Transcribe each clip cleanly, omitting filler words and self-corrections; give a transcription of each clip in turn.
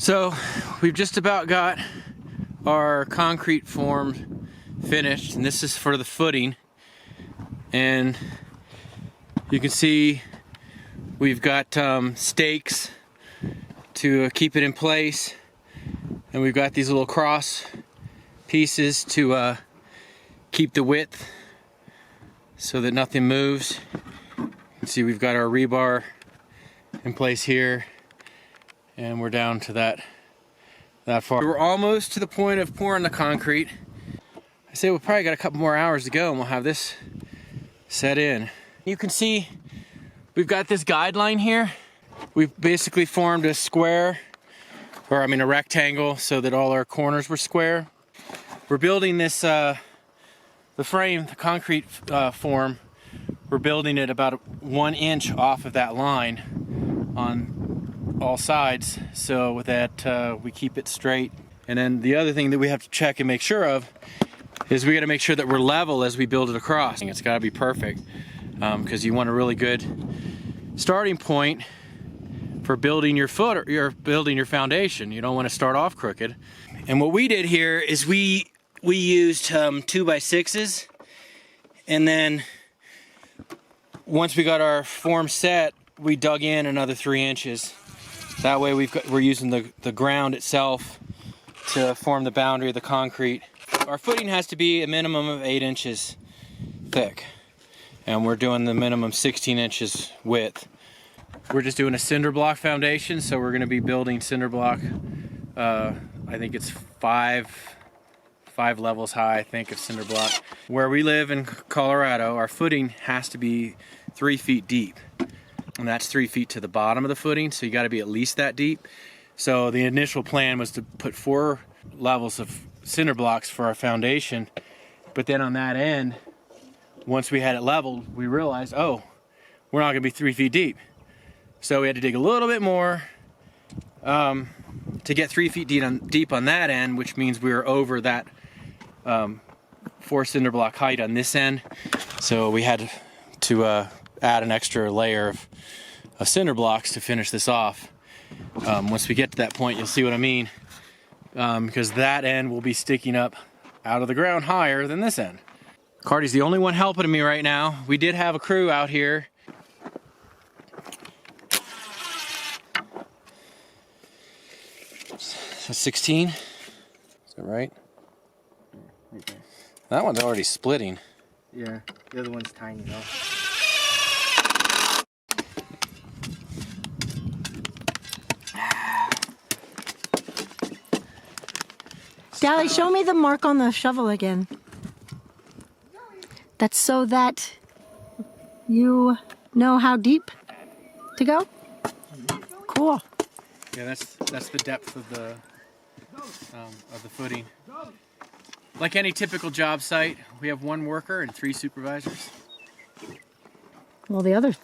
So we've just about got our concrete form finished, and this is for the footing. And you can see we've got stakes to keep it in place, and we've got these little cross pieces to keep the width so that nothing moves. You can see we've got our rebar in place here, and we're down to that far. We're almost to the point of pouring the concrete. I say we've probably got a couple more hours to go and we'll have this set in. You can see we've got this guideline here. We've basically formed a square, or I mean a rectangle, so that all our corners were square. We're building this, the frame, the concrete form, we're building it about 1 inch off of that line on all sides, so that we keep it straight. And then the other thing that we have to check and make sure of is we got to make sure that we're level as we build it across. It's got to be perfect, because you want a really good starting point for building your foot, or you're building your foundation. You don't want to start off crooked. And what we did here is we used 2x6s, and then once we got our form set, we dug in another 3 inches. That way we're using the ground itself to form the boundary of the concrete. Our footing has to be a minimum of 8 inches thick, and we're doing the minimum 16 inches width. We're just doing a cinder block foundation, so we're going to be building cinder block. I think it's five levels high, I think, of cinder block. Where we live in Colorado, our footing has to be 3 feet deep, and that's 3 feet to the bottom of the footing, so you got to be at least that deep. So the initial plan was to put 4 levels of cinder blocks for our foundation, but then on that end, once we had it leveled, we realized, oh, we're not going to be 3 feet deep. So we had to dig a little bit more to get 3 feet deep on that end, which means we were over that 4 cinder block height on this end. So we had to add an extra layer of cinder blocks to finish this off. Once we get to that point, you'll see what I mean, because that end will be sticking up out of the ground higher than this end. Cardi's the only one helping me right now. We did have a crew out here. So 16, is that right? Right there. That one's already splitting. Yeah, the other one's tiny though. Dally, show me the mark on the shovel again. That's so that you know how deep to go? Cool. Yeah, that's the depth of the footing. Like any typical job site, we have 1 worker and 3 supervisors. Well, the other,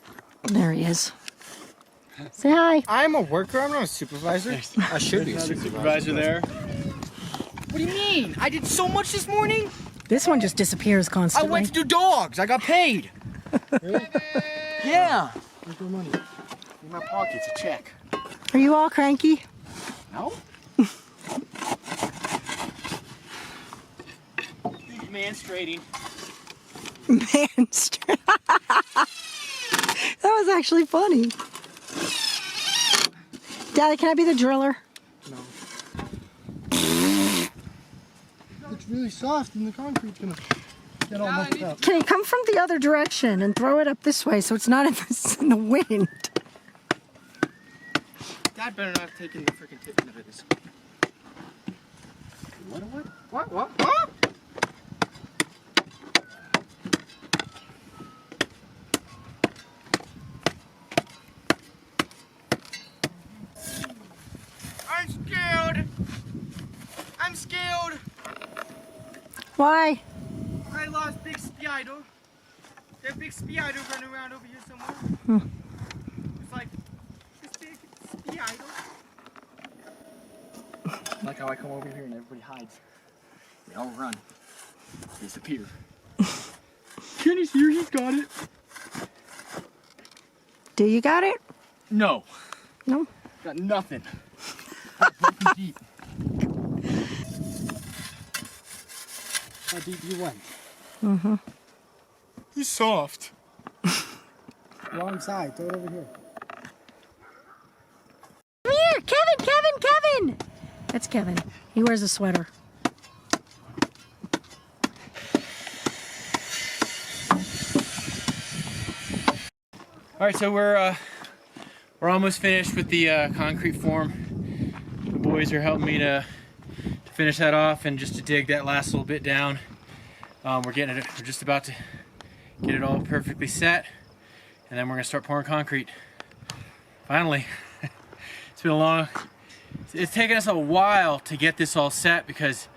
there he is. Say hi. I'm a worker, I'm not a supervisor. I should be a supervisor there. What do you mean? I did so much this morning. This one just disappears I constantly. went to do dogs. I got paid. Really? Yeah. Where's my money? In my pocket. It's a check. Are you all cranky? No. Manstrating. That was actually funny. Daddy, can I be the driller? No. It's really soft and the concrete's gonna get all mucked up. Can you come from the other direction and throw it up this way so it's not in the wind? Dad better not have taken the freaking tip out of this. What? I'm scared. Why? I lost big spider. There's a big spider running around over here somewhere. It's like this big spider. Like how I come over here and everybody hides. They all run. Disappear. Kenny's here, he's got it. Do you got it? No. No? Got nothing. too deep. How deep you went? Mm-hmm. He's soft. Wrong side. Throw it over here. Come here, Kevin! That's Kevin. He wears a sweater. All right, so we're almost finished with the concrete form. The boys are helping me to finish that off and just to dig that last little bit down. We're just about to get it all perfectly set, and then we're gonna start pouring concrete. Finally. It's taken us a while to get this all set because,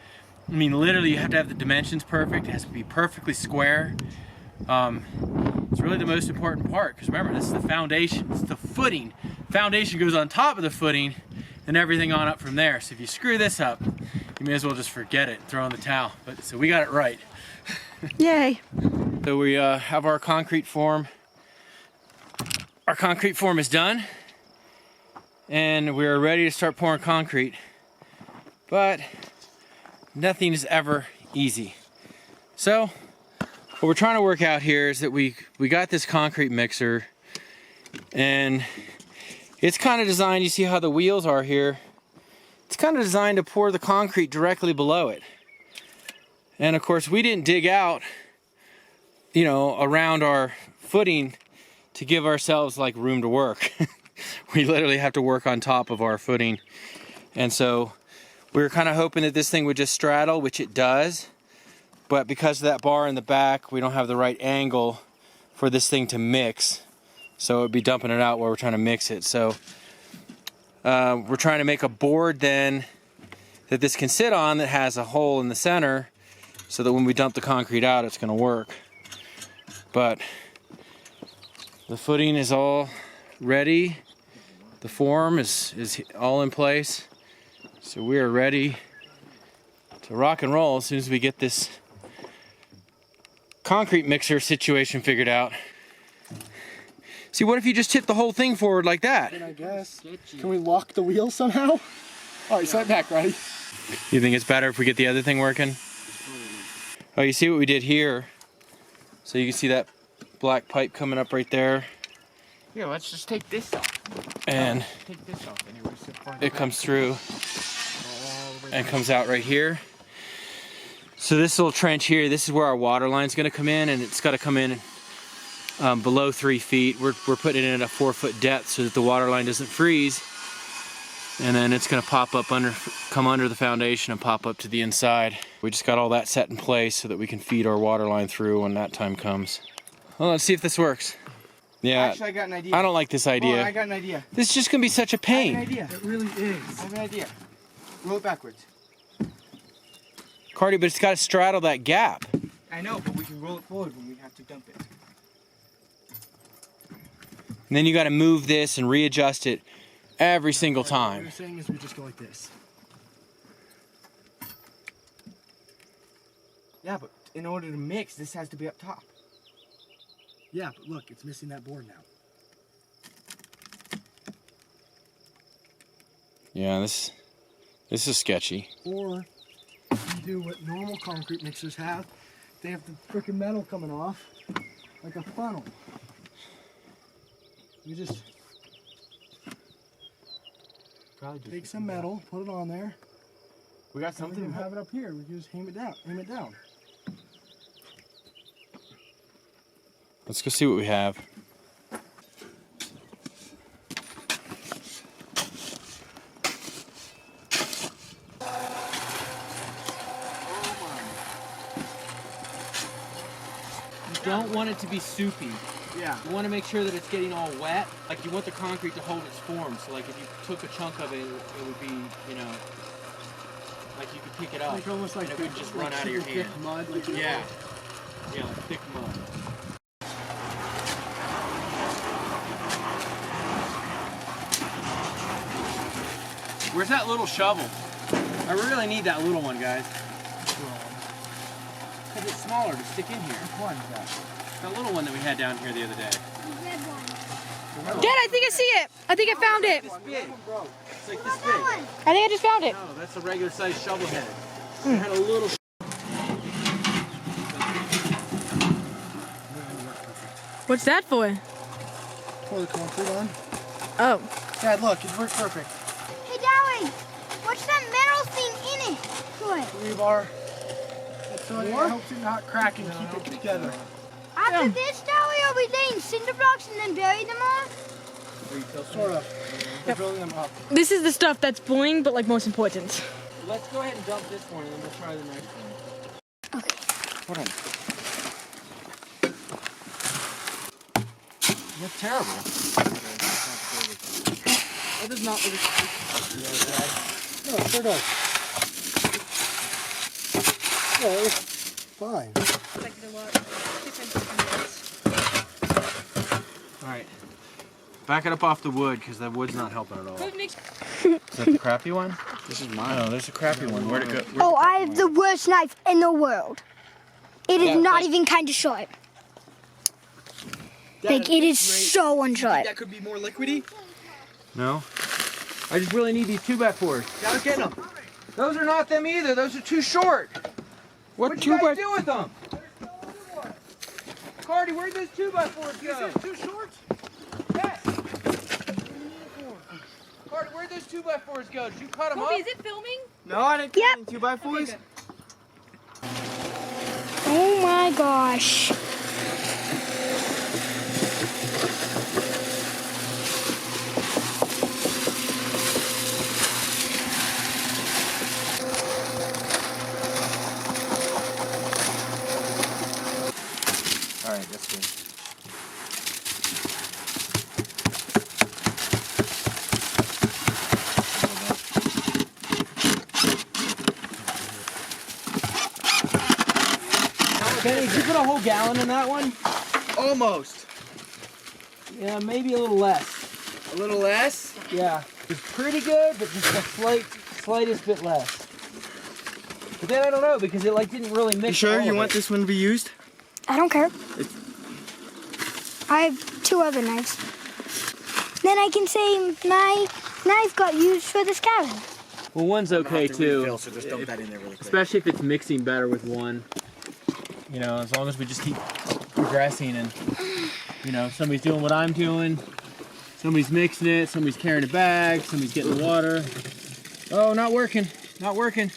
I mean, literally you have to have the dimensions perfect. It has to be perfectly square. It's really the most important part because remember, this is the foundation. It's the footing. Foundation goes on top of the footing and everything on up from there. So if you screw this up, you may as well just forget it, throw in the towel. So we got it right. Yay. So we have our concrete form. Our concrete form is done. And we're ready to start pouring concrete, but nothing is ever easy. So what we're trying to work out here is that we got this concrete mixer, and it's kind of designed, you see how the wheels are here, it's kind of designed to pour the concrete directly below it. And of course we didn't dig out, you know, around our footing to give ourselves like room to work. We literally have to work on top of our footing. And so we were kind of hoping that this thing would just straddle, which it does. But because of that bar in the back, we don't have the right angle for this thing to mix. So it would be dumping it out while we're trying to mix it. So we're trying to make a board then that this can sit on that has a hole in the center so that when we dump the concrete out, it's going to work. But the footing is all ready. The form is all in place. So we are ready to rock and roll as soon as we get this concrete mixer situation figured out. See, what if you just tip the whole thing forward like that? I guess. Can we lock the wheels somehow? All right, setback, ready? You think it's better if we get the other thing working? Oh, you see what we did here? So you can see that black pipe coming up right there. Yeah, let's just take this off. And Take this off anyway. it comes through and comes out right here. So this little trench here, this is where our water line's gonna come in, and it's gotta come in below 3 feet. We're putting it in at a 4-foot depth so that the water line doesn't freeze. And then it's gonna pop up come under the foundation and pop up to the inside. We just got all that set in place so that we can feed our water line through when that time comes. Well, let's see if this works. Yeah, Actually, I got an idea. I don't like this idea. Oh, I got an idea. This is just gonna be such a I have pain. an idea. It really is. I have an idea. Roll it backwards. Cardi, but it's gotta straddle that gap. I know, but we can roll it forward when we have to dump it. And then you gotta move this and readjust it every single What time. you're saying is we just go like this. Yeah, but in order to mix, this has to be up top. Yeah, but look, it's missing that board now. Yeah, this is sketchy. Or you do what normal concrete mixers have. They have the freaking metal coming off like a funnel. You just take some metal, put it on there. We got We can have it up here. We can just aim it down. Let's go see what we have. You don't want it to be soupy. Yeah. You want to make sure that it's getting all wet. Like you want the concrete to hold its form. So like if you took a chunk of it, it would be, you know, like you could pick it up. Like almost like and it would just run like out of your super thick hand. mud. Like Yeah. Yeah, like thick mud. Where's that little shovel? I really need that little one, guys. Because it's smaller to stick in here. Which one is that? That little one that we had down here the other day. The red one. Dad, I think I see it. I think I found it. This big. It's like this big. I think I just found it. No, that's a regular sized shovel head. It had a little. What's that for? Pour the concrete on. Oh. Dad, look, it worked perfect. Hey, Dally, what's that metal thing in it? Good. Rebar. So it helps it not crack and keep it together. After this, Dally, are we laying cinder blocks and then bury them all? Sort of. We're building them up. This is the stuff that's boring, but like most important. Let's go ahead and dump this one, and then we'll try the next one. Okay. Hold on. You look terrible. That does not look. No, it sure does. Yeah, it looks fine. All right. Back it up off the wood, because the wood's not helping at all. Is that the crappy one? This is mine. No, there's a crappy one. Where'd it go? Oh, I have the worst knife in the world. It is not even kind of sharp. Like, it is so unsharp. That could be more liquidy. No. I just really need these 2x4s. Dad, get them. Those are not them either. Those are too short. What'd you guys do with them? Cardi, where'd those 2x4s go? Too short? Yes. Cardi, where'd those 2x4s go? Did you cut them up? Is it filming? No, I didn't cut any 2x4s. Oh my gosh. All right, that's good. Benny, did you put a whole gallon in that one? Almost. Yeah, maybe a little less. A little less? Yeah, it's pretty good, but just the slightest bit less. But then I don't know because it like didn't really mix. You sure all you of want it. this one to be used? I don't care. I have 2 other knives. Then I can say my knife got used for this cabin. Well, one's okay too. So just dump that in there really quick. Especially if it's mixing better with one. You know, as long as we just keep progressing and, you know, somebody's doing what I'm doing, somebody's mixing it, somebody's carrying a bag, somebody's getting the water. Oh, not working, not working,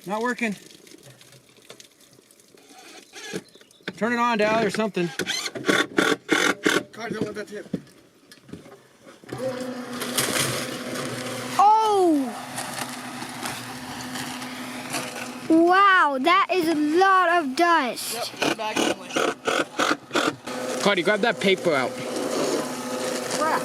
not working. Turn it on, Dal, or something. God, don't let that tip. Oh! Wow, that is a lot of dust. Yep, back in the way. Cardi, grab that paper out. Crap.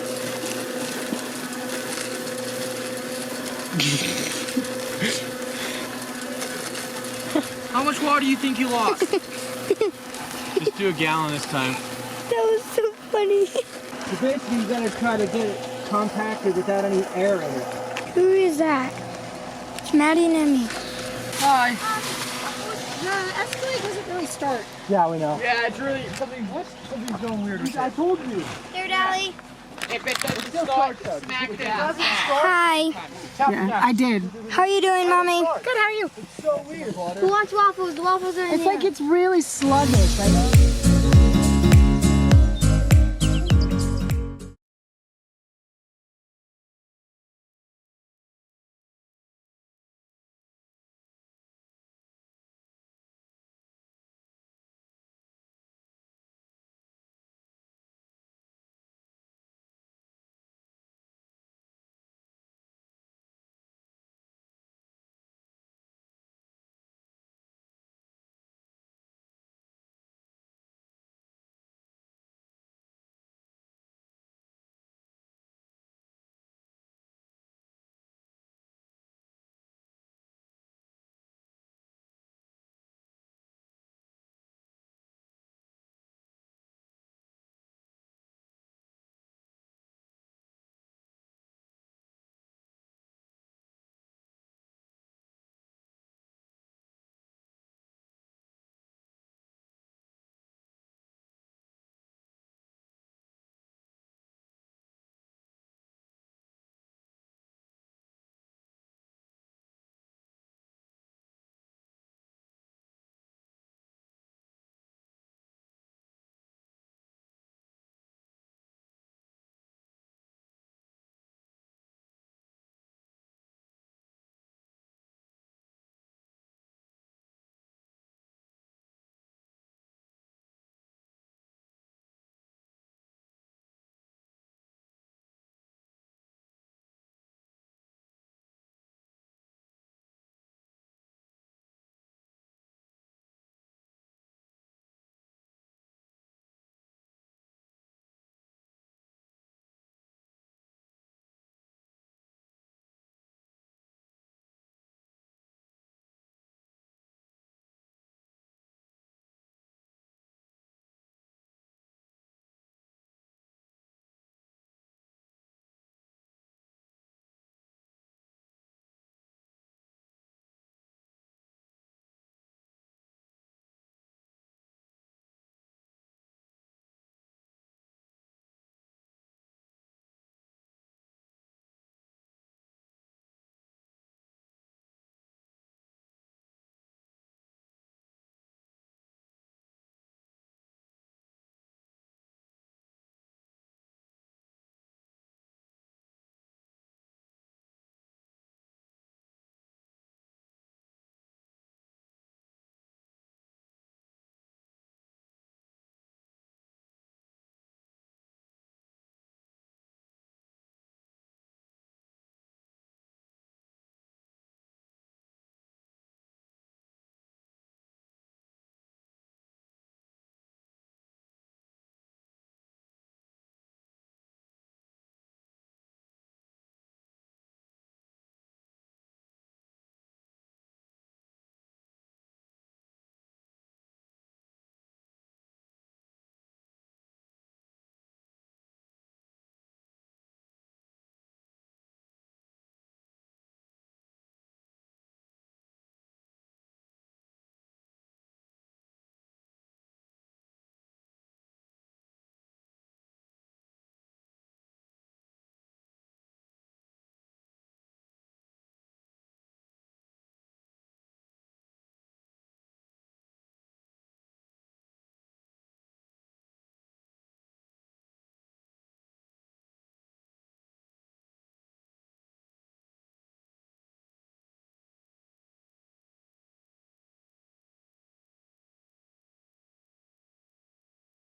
How much water do you think you lost? Just do a gallon this time. That was so funny. So basically, you gotta try to get it compacted without any air in it. Who is that? It's Maddie and Emmy. Hi. The escalade doesn't really start. Yeah, we know. Yeah, it's really something's going weird. I told you. There, Dally. If it doesn't start, smack it down. Hi. Yeah, I did. How are you doing, Mommy? Good, how are you? So weird. Who wants waffles? The waffles are in It's there. like it's really sluggish. I know.